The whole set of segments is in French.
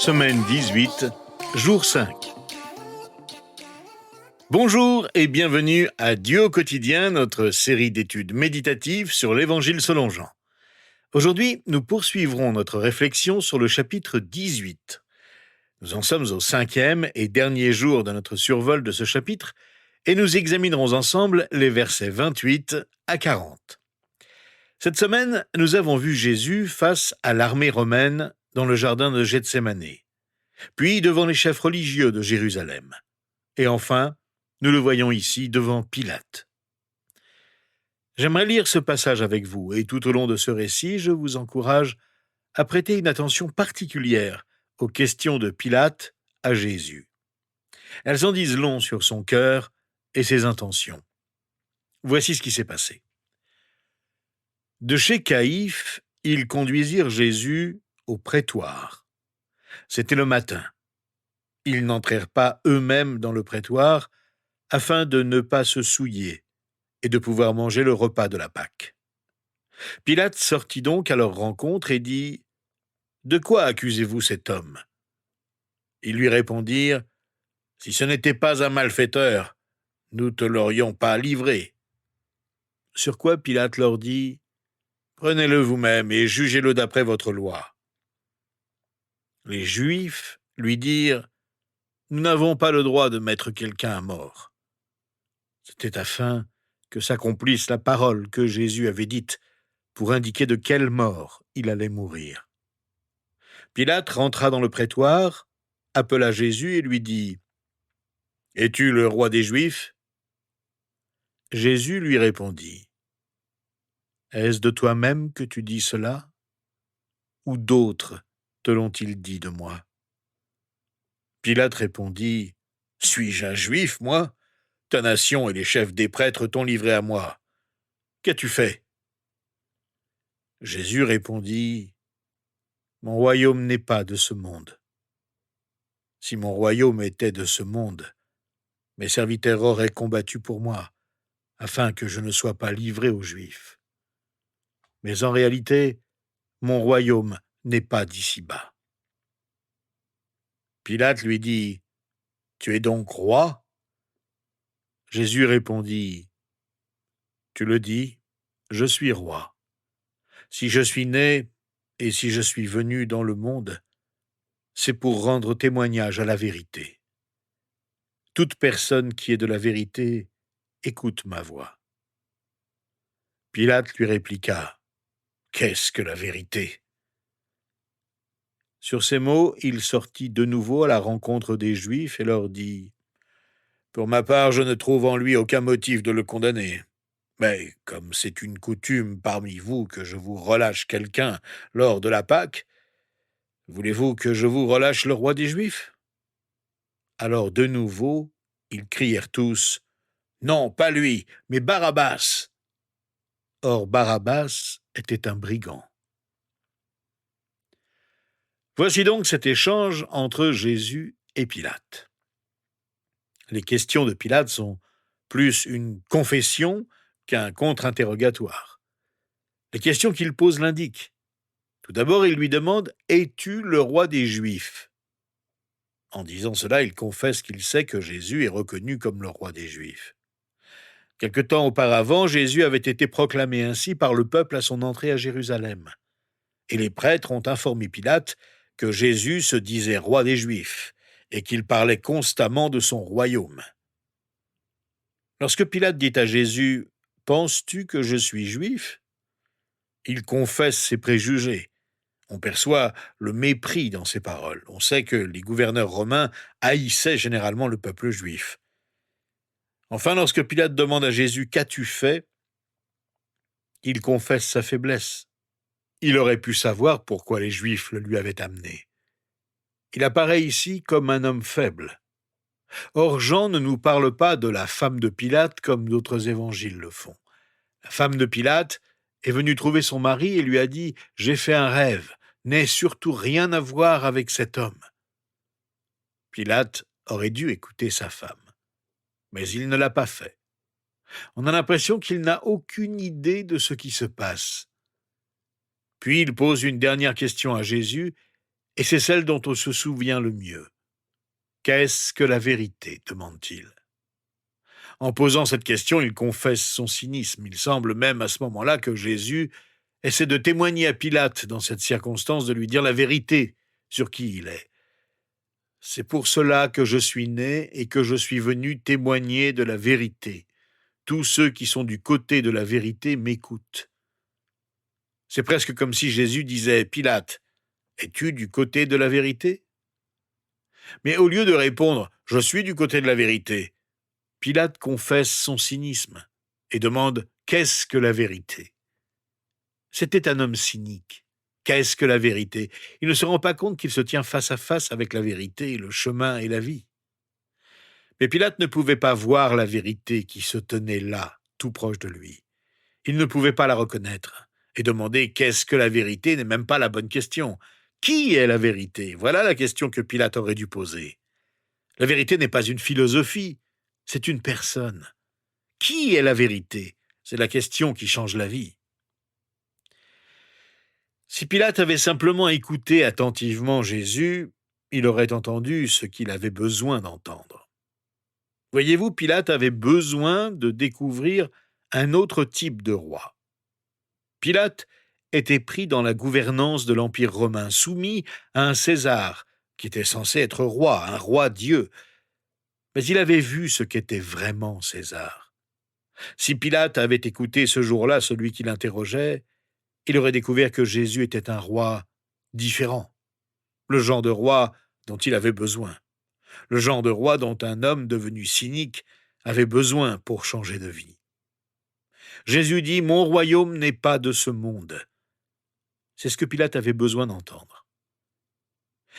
Semaine 18, jour 5. Bonjour et bienvenue à Dieu au quotidien, notre série d'études méditatives sur l'Évangile selon Jean. Aujourd'hui, nous poursuivrons notre réflexion sur le chapitre 18. Nous en sommes au 5e et dernier jour de notre survol de ce chapitre et nous examinerons ensemble les versets 28 à 40. Cette semaine, nous avons vu Jésus face à l'armée romaine dans le jardin de Gethsémane, puis devant les chefs religieux de Jérusalem. Et enfin, nous le voyons ici devant Pilate. J'aimerais lire ce passage avec vous, et tout au long de ce récit, je vous encourage à prêter une attention particulière aux questions de Pilate à Jésus. Elles en disent long sur son cœur et ses intentions. Voici ce qui s'est passé. De chez Caïphe, ils conduisirent Jésus au prétoire. C'était le matin. Ils n'entrèrent pas eux-mêmes dans le prétoire afin de ne pas se souiller et de pouvoir manger le repas de la Pâque. Pilate sortit donc à leur rencontre et dit « De quoi accusez-vous cet homme » Ils lui répondirent « Si ce n'était pas un malfaiteur, nous te l'aurions pas livré. » Sur quoi Pilate leur dit « Prenez-le vous-même et jugez-le d'après votre loi. » Les Juifs lui dirent « Nous n'avons pas le droit de mettre quelqu'un à mort. » C'était afin que s'accomplisse la parole que Jésus avait dite pour indiquer de quelle mort il allait mourir. Pilate rentra dans le prétoire, appela Jésus et lui dit « Es-tu le roi des Juifs » Jésus lui répondit « Est-ce de toi-même que tu dis cela ? Ou d'autres te l'ont-ils dit de moi » Pilate répondit « Suis-je un Juif, moi ? Ta nation et les chefs des prêtres t'ont livré à moi. Qu'as-tu fait » Jésus répondit « Mon royaume n'est pas de ce monde. Si mon royaume était de ce monde, mes serviteurs auraient combattu pour moi, afin que je ne sois pas livré aux Juifs. Mais en réalité, mon royaume n'est pas d'ici-bas. » Pilate lui dit « Tu es donc roi » Jésus répondit « Tu le dis, je suis roi. Si je suis né et si je suis venu dans le monde, c'est pour rendre témoignage à la vérité. Toute personne qui est de la vérité écoute ma voix. » Pilate lui répliqua « Qu'est-ce que la vérité ?» Sur ces mots, il sortit de nouveau à la rencontre des Juifs et leur dit « Pour ma part, je ne trouve en lui aucun motif de le condamner. Mais comme c'est une coutume parmi vous que je vous relâche quelqu'un lors de la Pâque, voulez-vous que je vous relâche le roi des Juifs » Alors de nouveau, ils crièrent tous « Non, pas lui, mais Barabbas !» Or Barabbas était un brigand. Voici donc cet échange entre Jésus et Pilate. Les questions de Pilate sont plus une confession qu'un contre-interrogatoire. Les questions qu'il pose l'indiquent. Tout d'abord, il lui demande « Es-tu le roi des Juifs ?» En disant cela, il confesse qu'il sait que Jésus est reconnu comme le roi des Juifs. Quelque temps auparavant, Jésus avait été proclamé ainsi par le peuple à son entrée à Jérusalem. Et les prêtres ont informé Pilate que Jésus se disait roi des Juifs et qu'il parlait constamment de son royaume. Lorsque Pilate dit à Jésus « Penses-tu que je suis juif ?» il confesse ses préjugés. On perçoit le mépris dans ses paroles. On sait que les gouverneurs romains haïssaient généralement le peuple juif. Enfin, lorsque Pilate demande à Jésus « Qu'as-tu fait ?» il confesse sa faiblesse. Il aurait pu savoir pourquoi les Juifs le lui avaient amené. Il apparaît ici comme un homme faible. Or, Jean ne nous parle pas de la femme de Pilate comme d'autres évangiles le font. La femme de Pilate est venue trouver son mari et lui a dit « J'ai fait un rêve, n'aie surtout rien à voir avec cet homme. » Pilate aurait dû écouter sa femme, mais il ne l'a pas fait. On a l'impression qu'il n'a aucune idée de ce qui se passe. Puis il pose une dernière question à Jésus et c'est celle dont on se souvient le mieux. Qu'est-ce que la vérité ? Demande-t-il. En posant cette question, il confesse son cynisme. Il semble même à ce moment-là que Jésus essaie de témoigner à Pilate dans cette circonstance, de lui dire la vérité sur qui il est. C'est pour cela que je suis né et que je suis venu témoigner de la vérité. Tous ceux qui sont du côté de la vérité m'écoutent. C'est presque comme si Jésus disait, Pilate, es-tu du côté de la vérité ? Mais au lieu de répondre, je suis du côté de la vérité, Pilate confesse son cynisme et demande, qu'est-ce que la vérité ? C'était un homme cynique. Qu'est-ce que la vérité ? Il ne se rend pas compte qu'il se tient face à face avec la vérité, le chemin et la vie. Mais Pilate ne pouvait pas voir la vérité qui se tenait là, tout proche de lui. Il ne pouvait pas la reconnaître. Et demander qu'est-ce que la vérité n'est même pas la bonne question. Qui est la vérité ? Voilà la question que Pilate aurait dû poser. La vérité n'est pas une philosophie, c'est une personne. Qui est la vérité ? C'est la question qui change la vie. Si Pilate avait simplement écouté attentivement Jésus, il aurait entendu ce qu'il avait besoin d'entendre. Voyez-vous, Pilate avait besoin de découvrir un autre type de roi. Pilate était pris dans la gouvernance de l'Empire romain, soumis à un César, qui était censé être roi, un roi-dieu. Mais il avait vu ce qu'était vraiment César. Si Pilate avait écouté ce jour-là celui qui l'interrogeait, il aurait découvert que Jésus était un roi différent, le genre de roi dont il avait besoin, le genre de roi dont un homme devenu cynique avait besoin pour changer de vie. Jésus dit « Mon royaume n'est pas de ce monde ». C'est ce que Pilate avait besoin d'entendre.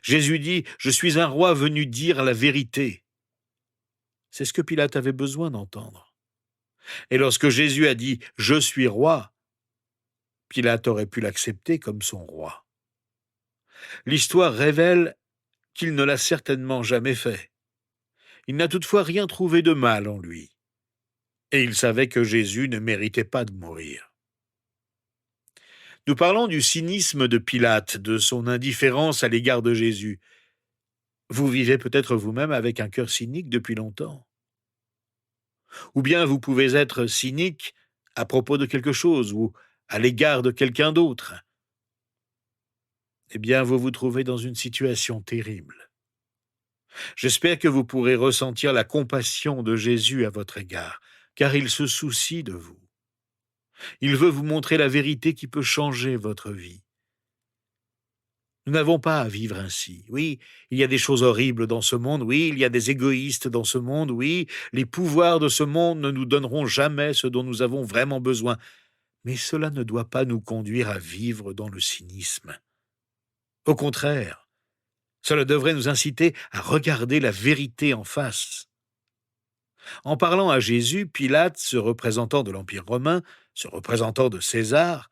Jésus dit « Je suis un roi venu dire la vérité ». C'est ce que Pilate avait besoin d'entendre. Et lorsque Jésus a dit « Je suis roi », Pilate aurait pu l'accepter comme son roi. L'histoire révèle qu'il ne l'a certainement jamais fait. Il n'a toutefois rien trouvé de mal en lui. Et il savait que Jésus ne méritait pas de mourir. Nous parlons du cynisme de Pilate, de son indifférence à l'égard de Jésus. Vous vivez peut-être vous-même avec un cœur cynique depuis longtemps. Ou bien vous pouvez être cynique à propos de quelque chose ou à l'égard de quelqu'un d'autre. Eh bien, vous vous trouvez dans une situation terrible. J'espère que vous pourrez ressentir la compassion de Jésus à votre égard, car il se soucie de vous. Il veut vous montrer la vérité qui peut changer votre vie. Nous n'avons pas à vivre ainsi. Oui, il y a des choses horribles dans ce monde. Oui, il y a des égoïstes dans ce monde. Oui, les pouvoirs de ce monde ne nous donneront jamais ce dont nous avons vraiment besoin. Mais cela ne doit pas nous conduire à vivre dans le cynisme. Au contraire, cela devrait nous inciter à regarder la vérité en face. En parlant à Jésus, Pilate, ce représentant de l'Empire romain, ce représentant de César,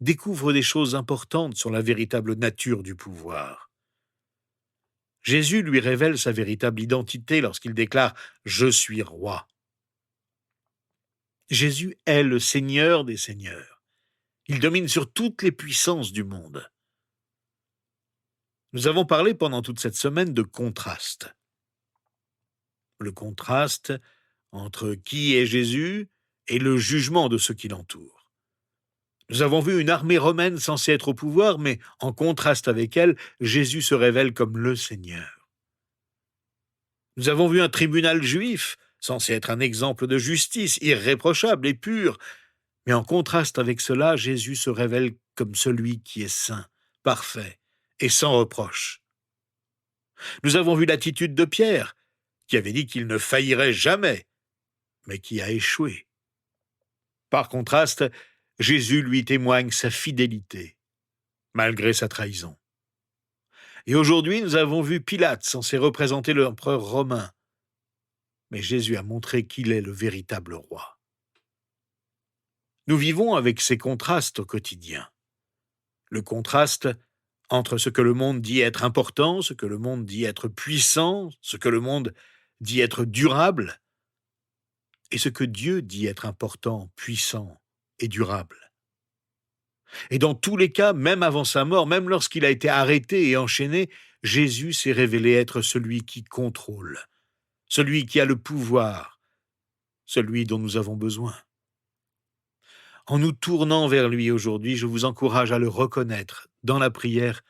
découvre des choses importantes sur la véritable nature du pouvoir. Jésus lui révèle sa véritable identité lorsqu'il déclare « Je suis roi ». Jésus est le Seigneur des seigneurs. Il domine sur toutes les puissances du monde. Nous avons parlé pendant toute cette semaine de contraste. Le contraste entre qui est Jésus et le jugement de ceux qui l'entourent. Nous avons vu une armée romaine censée être au pouvoir, mais en contraste avec elle, Jésus se révèle comme le Seigneur. Nous avons vu un tribunal juif, censé être un exemple de justice, irréprochable et pure, mais en contraste avec cela, Jésus se révèle comme celui qui est saint, parfait et sans reproche. Nous avons vu l'attitude de Pierre, qui avait dit qu'il ne faillirait jamais, mais qui a échoué. Par contraste, Jésus lui témoigne sa fidélité, malgré sa trahison. Et aujourd'hui, nous avons vu Pilate, censé représenter l'empereur romain. Mais Jésus a montré qu'il est le véritable roi. Nous vivons avec ces contrastes au quotidien. Le contraste entre ce que le monde dit être important, ce que le monde dit être puissant, ce que le monde dit être durable, et ce que Dieu dit être important, puissant et durable. Et dans tous les cas, même avant sa mort, même lorsqu'il a été arrêté et enchaîné, Jésus s'est révélé être celui qui contrôle, celui qui a le pouvoir, celui dont nous avons besoin. En nous tournant vers lui aujourd'hui, je vous encourage à le reconnaître dans la prière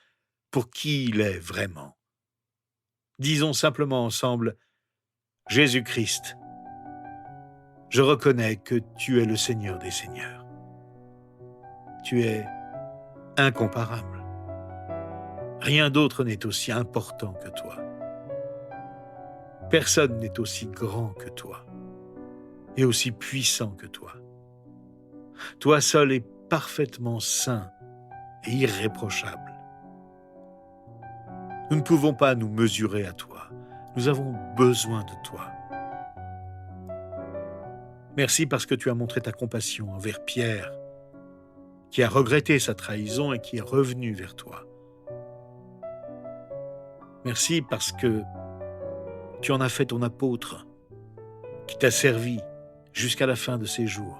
pour qui il est vraiment. Disons simplement ensemble, Jésus-Christ, je reconnais que tu es le Seigneur des Seigneurs. Tu es incomparable. Rien d'autre n'est aussi important que toi. Personne n'est aussi grand que toi et aussi puissant que toi. Toi seul es parfaitement saint et irréprochable. Nous ne pouvons pas nous mesurer à toi. Nous avons besoin de toi. Merci parce que tu as montré ta compassion envers Pierre, qui a regretté sa trahison et qui est revenu vers toi. Merci parce que tu en as fait ton apôtre, qui t'a servi jusqu'à la fin de ses jours.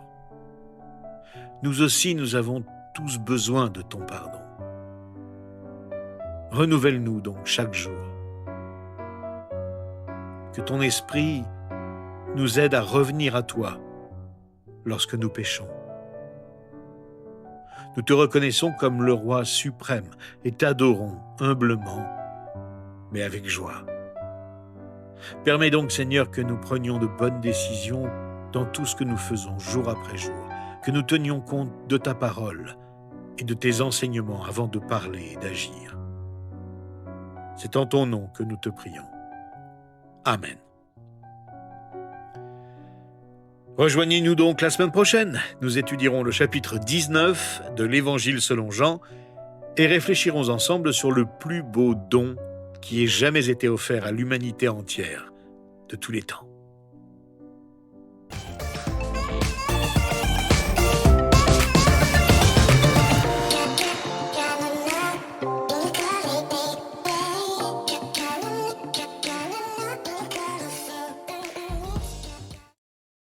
Nous aussi, nous avons tous besoin de ton pardon. Renouvelle-nous donc chaque jour. Que ton esprit nous aide à revenir à toi lorsque nous péchons. Nous te reconnaissons comme le roi suprême et t'adorons humblement, mais avec joie. Permets donc, Seigneur, que nous prenions de bonnes décisions dans tout ce que nous faisons jour après jour, que nous tenions compte de ta parole et de tes enseignements avant de parler et d'agir. C'est en ton nom que nous te prions. Amen. Rejoignez-nous donc la semaine prochaine. Nous étudierons le chapitre 19 de l'Évangile selon Jean et réfléchirons ensemble sur le plus beau don qui ait jamais été offert à l'humanité entière de tous les temps.